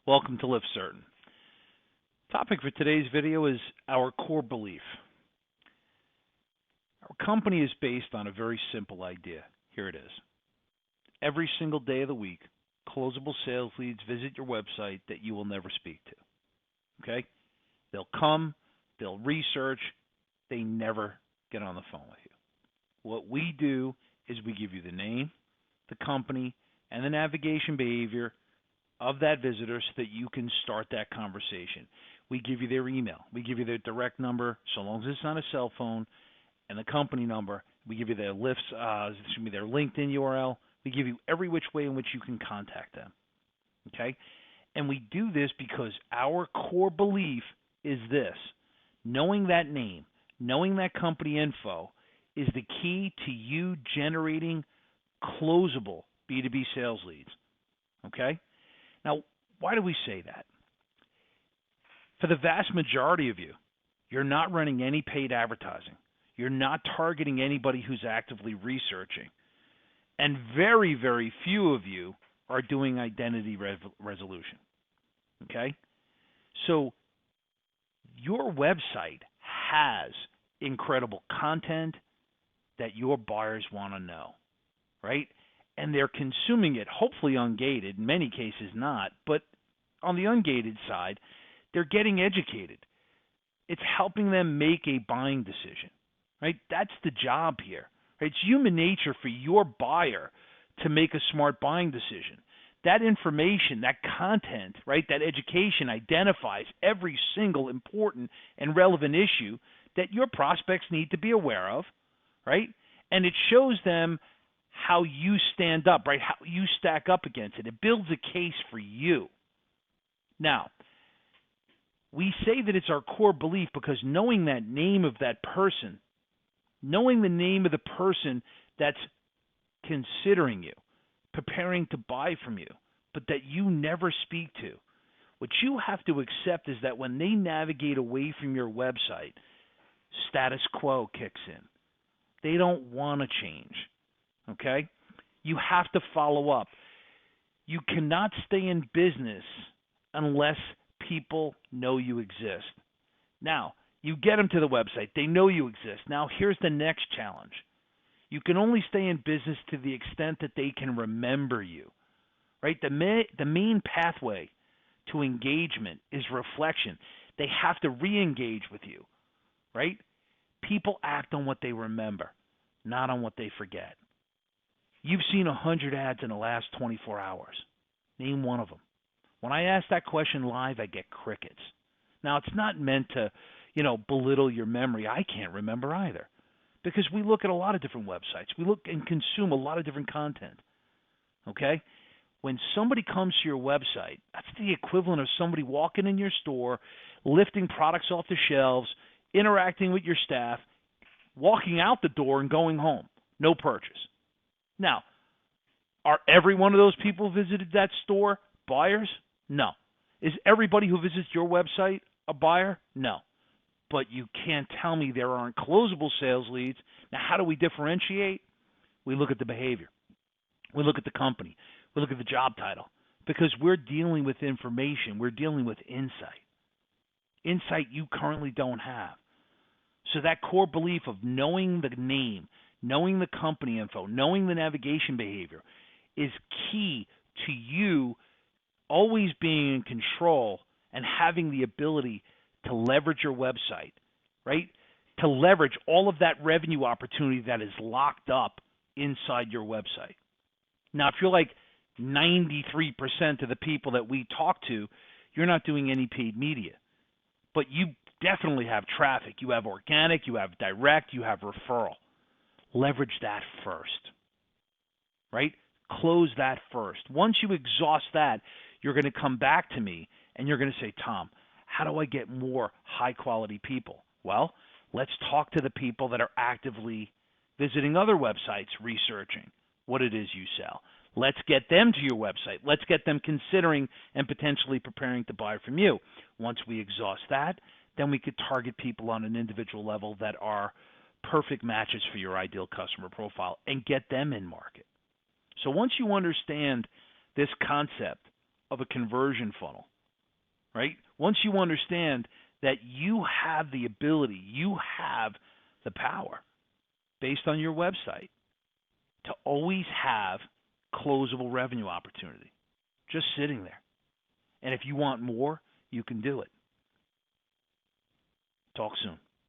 Welcome to LiftCertain. Topic for today's video is our core belief. Our company is based on a very simple idea. Here it is. Every single day of the week, closable sales leads visit your website that you will never speak to. Okay? They'll come, they'll research, they never get on the phone with you. What we do is we give you the name, the company, and the navigation behavior of that visitor so that you can start that conversation. We give you their email. We give you their direct number, so long as it's not a cell phone, and the company number. We give you their their LinkedIn URL. We give you every which way in which you can contact them. Okay? And we do this because our core belief is this. Knowing that name, knowing that company info is the key to you generating closable B2B sales leads. Okay? Now, why do we say that? For the vast majority of you, you're not running any paid advertising. You're not targeting anybody who's actively researching. And very, very few of you are doing identity resolution. Okay? So your website has incredible content that your buyers want to know, right? And they're consuming it, hopefully ungated, in many cases not, but on the ungated side, they're getting educated. It's helping them make a buying decision, right? That's the job here. Right? It's human nature for your buyer to make a smart buying decision. That information, that content, right, that education identifies every single important and relevant issue that your prospects need to be aware of, right? And it shows them how you stand up, right? How you stack up against it. It builds a case for you. Now, we say that it's our core belief because knowing that name of that person, knowing the name of the person that's considering you, preparing to buy from you, but that you never speak to, what you have to accept is that when they navigate away from your website, status quo kicks in. They don't want to change. Okay? You have to follow up. You cannot stay in business unless people know you exist. Now, you get them to the website. They know you exist. Now, here's the next challenge. You can only stay in business to the extent that they can remember you. Right? The main pathway to engagement is reflection. They have to re-engage with you. Right? People act on what they remember, not on what they forget. You've seen 100 ads in the last 24 hours. Name one of them. When I ask that question live, I get crickets. Now, it's not meant to, belittle your memory. I can't remember either because we look at a lot of different websites. We look and consume a lot of different content. Okay? When somebody comes to your website, that's the equivalent of somebody walking in your store, lifting products off the shelves, interacting with your staff, walking out the door and going home. No purchase. Now, are every one of those people who visited that store buyers? No. Is everybody who visits your website a buyer? No. But you can't tell me there aren't closable sales leads. Now, how do we differentiate? We look at the behavior. We look at the company. We look at the job title. Because we're dealing with information. We're dealing with insight. Insight you currently don't have. So that core belief of knowing the name, knowing the company info, knowing the navigation behavior is key to you always being in control and having the ability to leverage your website, right? To leverage all of that revenue opportunity that is locked up inside your website. Now, if you're like 93% of the people that we talk to, you're not doing any paid media. But you definitely have traffic. You have organic, you have direct, you have referral. Leverage that first, right? Close that first. Once you exhaust that, you're going to come back to me and you're going to say, Tom, how do I get more high-quality people? Well, let's talk to the people that are actively visiting other websites, researching what it is you sell. Let's get them to your website. Let's get them considering and potentially preparing to buy from you. Once we exhaust that, then we could target people on an individual level that are perfect matches for your ideal customer profile and get them in market. So once you understand this concept of a conversion funnel, right? Once you understand that you have the ability, you have the power based on your website to always have closable revenue opportunity just sitting there. And if you want more, you can do it. Talk soon.